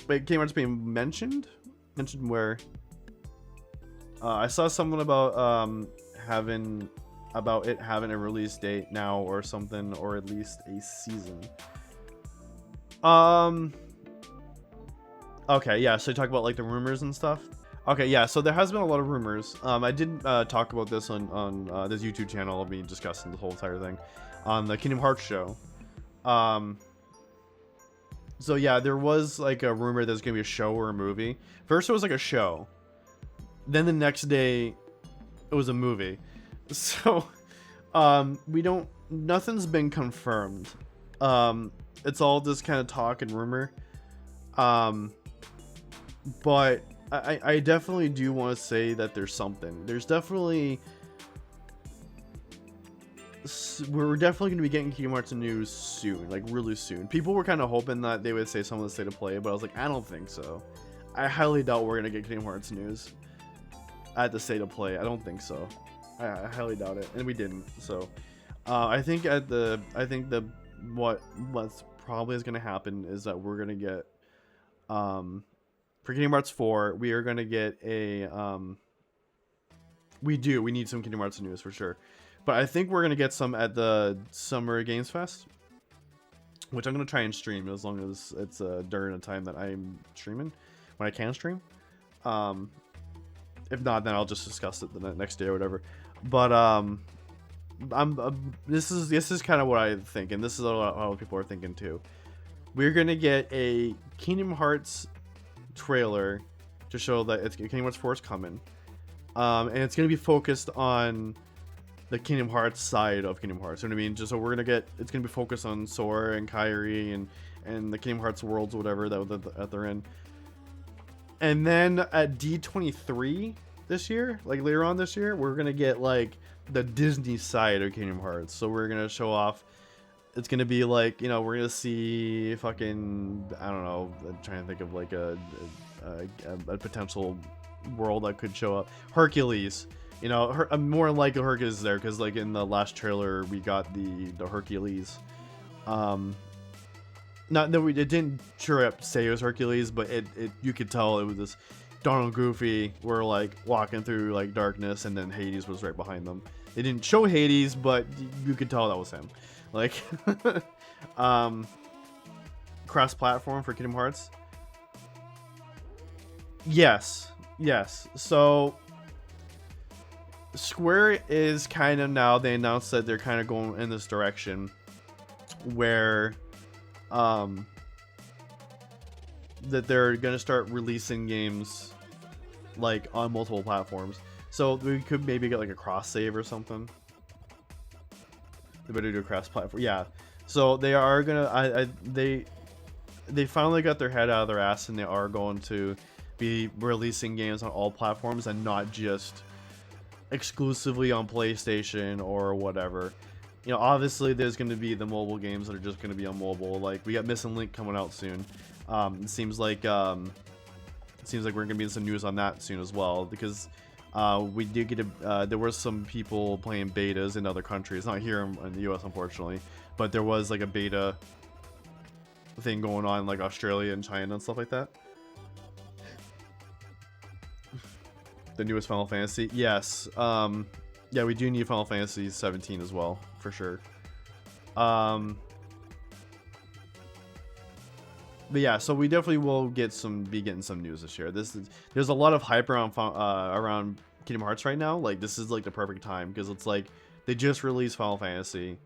Wait, Kingdom Hearts being mentioned? Mentioned where? I saw someone about having it having a release date now or something, or at least a season. Okay, yeah. So you talk about like the rumors and stuff. Okay, yeah. So there has been a lot of rumors. I did talk about this on this YouTube channel of me discussing the whole entire thing on the Kingdom Hearts show. So yeah, there was like a rumor there's gonna be a show or a movie. First it was like a show, then the next day it was a movie. So we don't, nothing's been confirmed. It's all just kind of talk and rumor. But I definitely do want to say that there's something. There's definitely, we're definitely going to be getting Kingdom Hearts news soon, like really soon. People were kind of hoping that they would say some of the state of play, but I was like, I don't think so. I highly doubt we're going to get Kingdom Hearts news at the state of play. I don't think so. I highly doubt it, and we didn't. So I think what's probably is going to happen is that we're going to get for Kingdom Hearts 4, we are going to get a we need some Kingdom Hearts news for sure. But I think we're going to get some at the Summer Games Fest, which I'm going to try and stream as long as it's during a time that I'm streaming, when I can stream. If not, then I'll just discuss it the next day or whatever. But this is kind of what I think, and this is what other people are thinking too. We're going to get a Kingdom Hearts trailer to show that Kingdom Hearts 4 is coming. And it's going to be focused on the Kingdom Hearts side of Kingdom Hearts. You know what I mean? Just so we're gonna get, it's gonna be focused on Sora and Kairi and the Kingdom Hearts worlds, whatever that they're in. And then at D23 this year, like later on this year, we're gonna get like the Disney side of Kingdom Hearts. So we're gonna show off. It's gonna be like, you know, we're gonna see fucking, I don't know, I'm trying to think of like a potential world that could show up. Hercules. You know, more than likely Hercules is there because, like, in the last trailer we got the Hercules. Not that it didn't sure up say it was Hercules, but it you could tell it was this Donald Goofy were like walking through like darkness, and then Hades was right behind them. They didn't show Hades, but you could tell that was him. Like, cross-platform for Kingdom Hearts. Yes. So Square is kind of, now they announced that they're kind of going in this direction where that they're going to start releasing games like on multiple platforms. So we could maybe get like a cross save or something. They better do a cross platform. Yeah. So they are gonna they finally got their head out of their ass, and they are going to be releasing games on all platforms and not just exclusively on PlayStation or whatever. You know, obviously there's going to be the mobile games that are just going to be on mobile. Like, we got Missing Link coming out soon. It seems like we're going to be in some news on that soon as well, because we did get there were some people playing betas in other countries, not here in the US unfortunately, but there was like a beta thing going on in like Australia and China and stuff like that. The newest Final Fantasy, yes. Yeah, we do need Final Fantasy 17 as well, for sure. But yeah, so we definitely will be getting some news this year. There's a lot of hype around Kingdom Hearts right now. Like, this is like the perfect time, because it's like they just released Final Fantasy,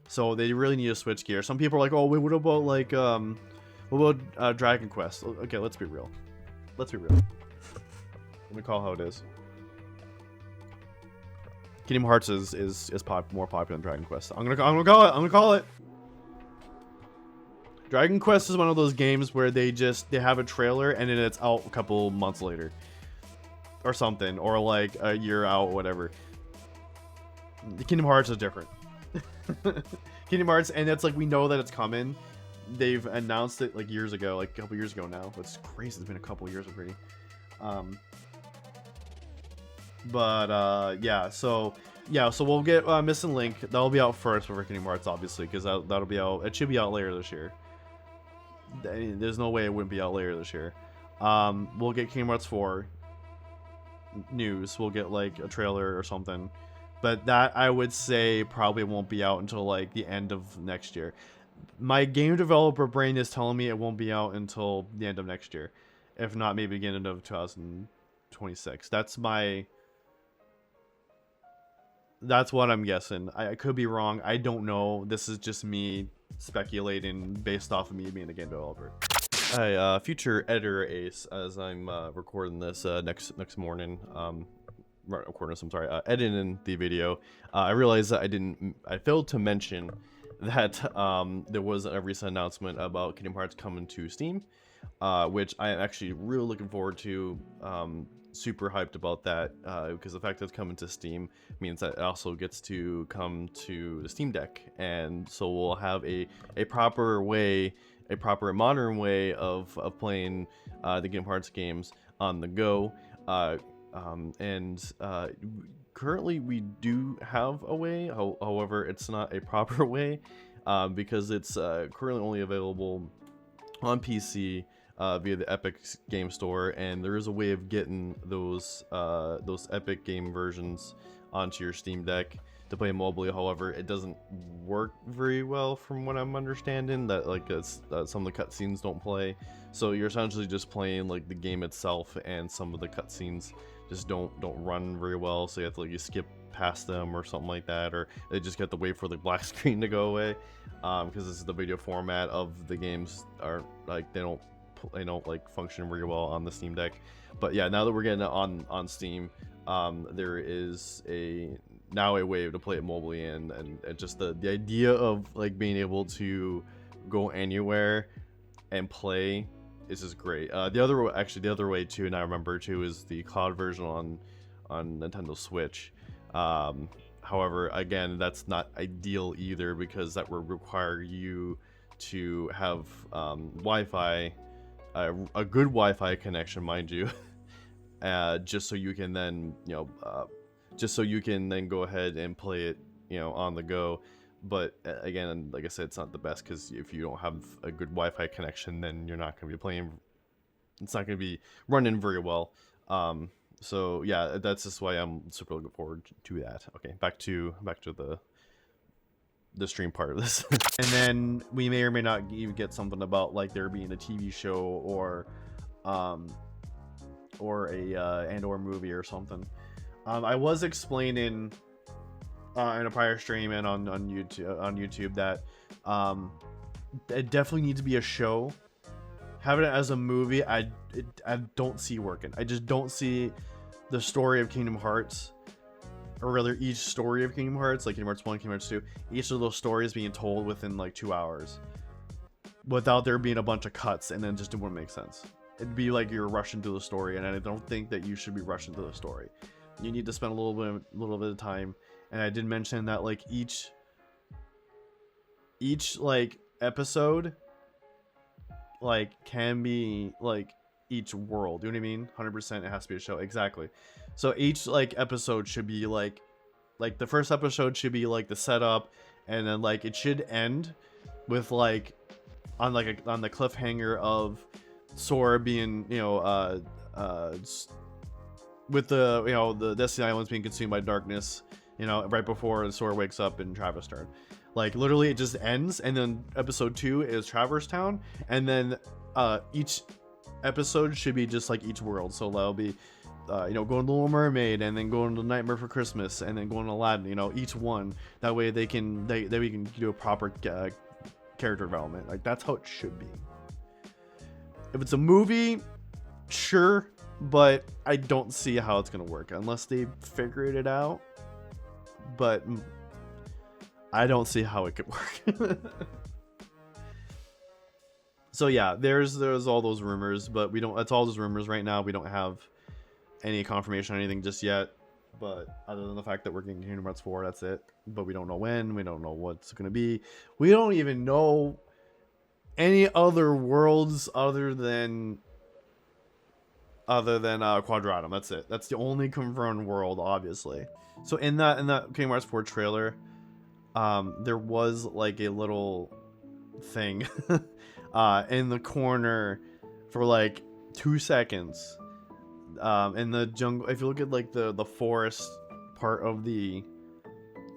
so they really need to switch gear. Some people are like, oh wait, what about like Dragon Quest? Okay, let's be real. Let me call how it is. Kingdom Hearts is more popular than Dragon Quest. I'm gonna call it. Dragon Quest is one of those games where they have a trailer and then it's out a couple months later, or something, or like a year out, or whatever. Kingdom Hearts is different. Kingdom Hearts, and it's like, we know that it's coming. They've announced it like years ago, like a couple years ago now. It's crazy. It's been a couple years already. So we'll get Missing Link. That'll be out first for Kingdom Hearts, obviously, because that'll be out. It should be out later this year. there's no way it wouldn't be out later this year. We'll get Kingdom Hearts 4 news. We'll get like a trailer or something, but that I would say probably won't be out until like the end of next year. My game developer brain is telling me it won't be out until the end of next year, if not maybe beginning of 2026. That's what I'm guessing. I could be wrong. I don't know. This is just me speculating based off of me being a game developer. Hi, future editor Ace, as I'm recording this next morning. Recording this, I'm sorry, editing the video. I realized that I failed to mention that there was a recent announcement about Kingdom Hearts coming to Steam, which I am actually really looking forward to. Super hyped about that, because the fact that it's coming to Steam means that it also gets to come to the Steam Deck, and so we'll have a proper modern way of playing the Kingdom Hearts games on the go. Currently we do have a way, however it's not a proper way, because it's currently only available on PC via the Epic Game Store, and there is a way of getting those Epic game versions onto your Steam Deck to play mobily. However, it doesn't work very well from what I'm understanding. That like some of the cutscenes don't play, so you're essentially just playing like the game itself, and some of the cutscenes just don't run very well. So you have to like you skip past them or something like that, or they just get to wait for the black screen to go away, because this is the video format of the games are like they don't like function very well on the Steam Deck. But yeah, now that we're getting it on Steam, there is now a way to play it mobily, and just the idea of like being able to go anywhere and play is just great. The other way too, and I remember too, is the cloud version on Nintendo Switch. However, again, that's not ideal either, because that would require you to have Wi-Fi, a good Wi-Fi connection, mind you, just so you can then go ahead and play it on the go. But again, like I said, it's not the best, because if you don't have a good Wi-Fi connection, then you're not going to be playing. It's not going to be running very well. So yeah, that's just why I'm super looking forward to that. Okay, back to the stream part of this. And then we may or may not even get something about like there being a TV show or a and/or movie or something. I was explaining in a prior stream and on YouTube that it definitely needs to be a show. Having it as a movie, I don't see working. I just don't see the story of Kingdom Hearts, or rather each story of Kingdom Hearts, like Kingdom Hearts 1, Kingdom Hearts 2, each of those stories being told within like 2 hours without there being a bunch of cuts, and then just it wouldn't make sense. It'd be like you're rushing through the story, and I don't think that you should be rushing through the story. You need to spend a little bit of time. And I did mention that like each like episode like can be like each world, you know what I mean? 100% it has to be a show. Exactly. So each like episode should be like the first episode should be like the setup, and then like it should end with like on the cliffhanger of Sora being with the Destiny Islands being consumed by darkness, right before Sora wakes up in Traverse Town. Like literally it just ends, and then episode 2 is Traverse Town, and then each episode should be just like each world. So that'll be going to Little Mermaid, and then going to Nightmare for Christmas, and then going to Aladdin, each one. That way we can do a proper character development. Like that's how it should be. If it's a movie, sure, but I don't see how it's gonna work unless they figured it out. But I don't see how it could work. So yeah, there's all those rumors, but we don't. That's all those rumors right now. We don't have any confirmation or anything just yet. But other than the fact that we're getting Kingdom Hearts 4, that's it. But we don't know when. We don't know what's gonna be. We don't even know any other worlds other than Quadratum. That's it. That's the only confirmed world, obviously. So in that Kingdom Hearts 4 trailer, there was like a little thing in the corner for like 2 seconds. In the jungle, if you look at like the forest part of the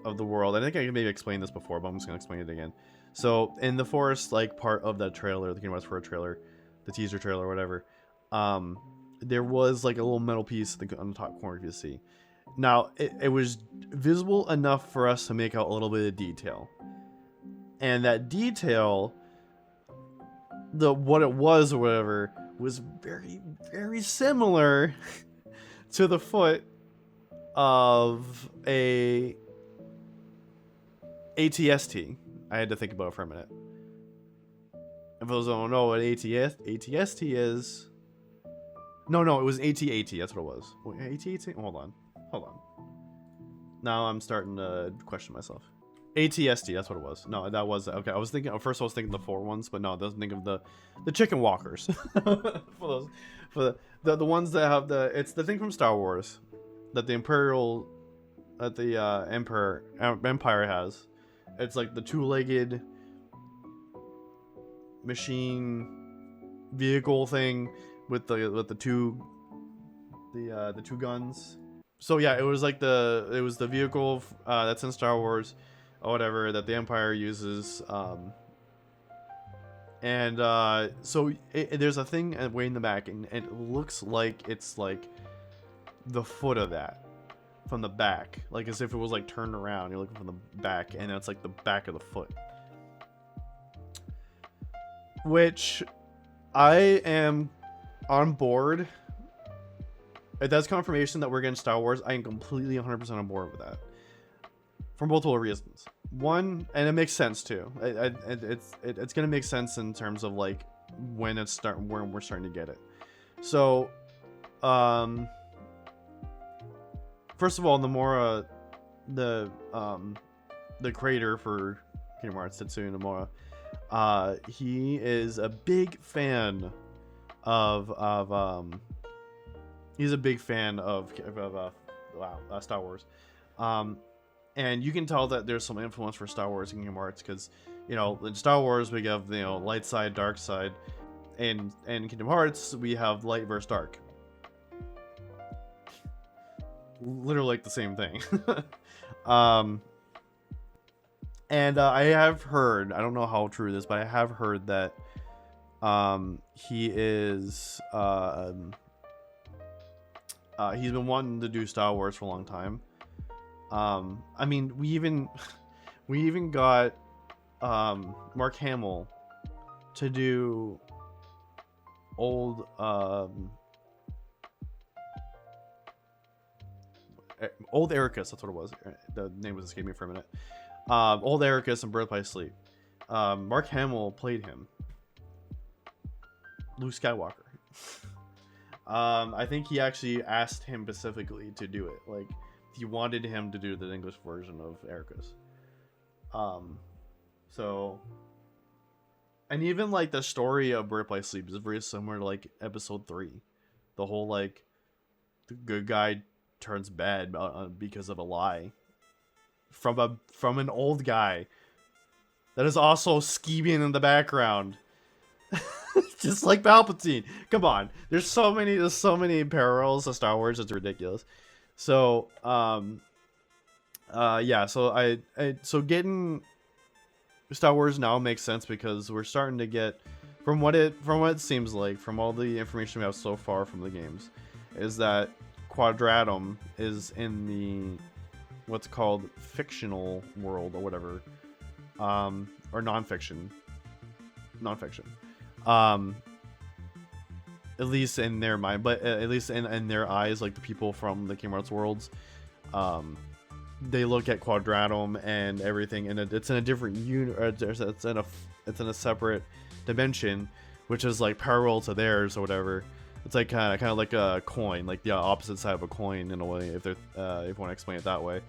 world, I think I maybe explained this before, but I'm just gonna explain it again. So in the forest like part of that trailer, the Kingdom Hearts 4 trailer, the teaser trailer, whatever, there was like a little metal piece on the top corner, if you see. Now it was visible enough for us to make out a little bit of detail, and that detail, what it was or whatever, was very, very similar to the foot of a ATST. I had to think about it for a minute. If those don't know what ATST is, no, it was AT-AT. That's what it was. AT-AT. Hold on. Now I'm starting to question myself. ATST. That's what it was. No, that was okay. I was thinking at first. I was thinking the 4 ones, but no, I was thinking of the chicken walkers. for the ones that have it's the thing from Star Wars that the Empire has. It's like the 2-legged machine vehicle thing with the two guns. So yeah, it was the vehicle that's in Star Wars or whatever that the Empire uses. So there's a thing way in the back, and it looks like it's like the foot of that from the back, like as if it was like turned around. You're looking from the back, and it's like the back of the foot, which I am on board. If that's confirmation that we're getting Star Wars, I am completely 100% on board with that. For multiple reasons. One, and it makes sense too. It's gonna make sense in terms of like when we're starting to get it. So, first of all, Nomura, the creator for Kingdom Hearts, Tetsuya Nomura, he is a big fan of he's a big fan of Star Wars. And you can tell that there's some influence for Star Wars in Kingdom Hearts, because, you know, in Star Wars we have, you know, light side, dark side, and in Kingdom Hearts we have light versus dark. Literally like the same thing. And I have heard, I don't know how true it is, but I have heard that he is he's been wanting to do Star Wars for a long time. I mean, we even got Mark Hamill to do old Ericus. That's what it was. The name was escaping me for a minute. Old Ericus and Birth by Sleep. Mark Hamill played him. Luke Skywalker. I think he actually asked him specifically to do it. Like, he wanted him to do the English version of Ericus. So, and even like the story of Birth by Sleep is very similar to like episode 3. The whole like the good guy turns bad because of a lie from an old guy that is also scheming in the background. Just like Palpatine. Come on. There's so many parallels to Star Wars, it's ridiculous. So, yeah, so getting Star Wars now makes sense, because we're starting to get, from what it seems like, from all the information we have so far from the games, is that Quadratum is in the what's called fictional world or whatever, or non-fiction. At least in their mind, but at least in their eyes, like the people from the Kingdom Hearts worlds, they look at Quadratum and everything, and it's in a different it's in a separate dimension, which is like parallel to theirs or whatever. It's like kind of like a coin, like the opposite side of a coin in a way, if you want to explain it that way.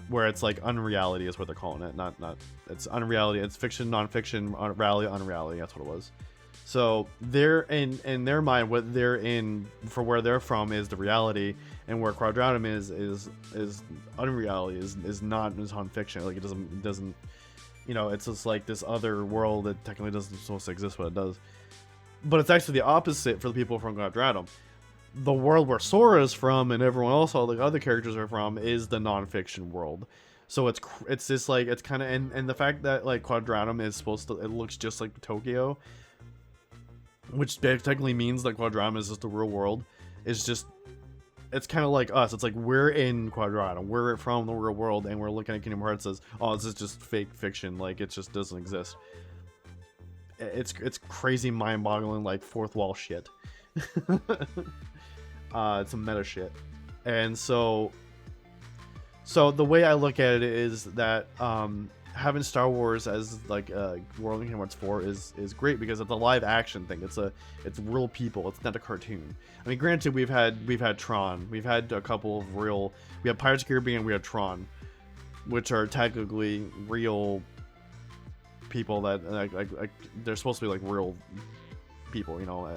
Where it's like unreality is what they're calling it, not it's unreality, it's fiction, non-fiction, unreality. That's what it was. So they're in their mind, what they're in for where they're from is the reality, and where Quadratum is unreality, is non-fiction. Like it doesn't you know, it's just like this other world that technically doesn't supposed to exist, but it does. But it's actually the opposite for the people from Quadratum. The world where Sora is from and everyone else, all the other characters are from, is the non-fiction world. So it's just like, it's kind of, and the fact that like Quadratum is supposed to, it looks just like Tokyo, which technically means that Quadratum is just the real world, is just, it's kind of like us. It's like we're in Quadratum, we're from the real world, and we're looking at Kingdom Hearts as, oh, this is just fake fiction, like it just doesn't exist. It's crazy, mind-boggling, like fourth wall shit. It's some meta shit, and so the way I look at it is that having Star Wars as like World of Kingdom Hearts 4 is great because it's a live action thing. It's real people. It's not a cartoon. I mean, granted, we've had Tron, we've had a couple of real. We have Pirates of the Caribbean, we have Tron, which are technically real people that like they're supposed to be like real people, you know.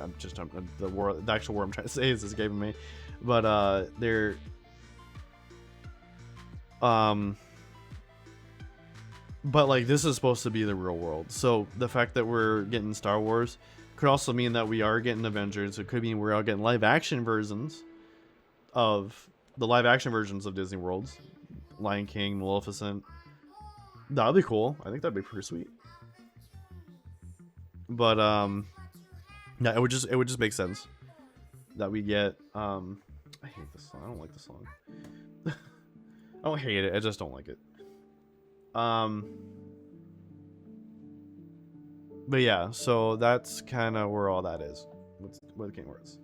The actual word I'm trying to say is escaping me, but they're but like this is supposed to be the real world, so the fact that we're getting Star Wars could also mean that we are getting Avengers. It could mean we're all getting live action versions of Disney worlds, Lion King, Maleficent. That'd be cool. I think that'd be pretty sweet. But yeah, it would just make sense that we get I hate this song. I don't like this song. I don't hate it, I just don't like it. But yeah, so that's kind of where all that is with Kingdom Hearts.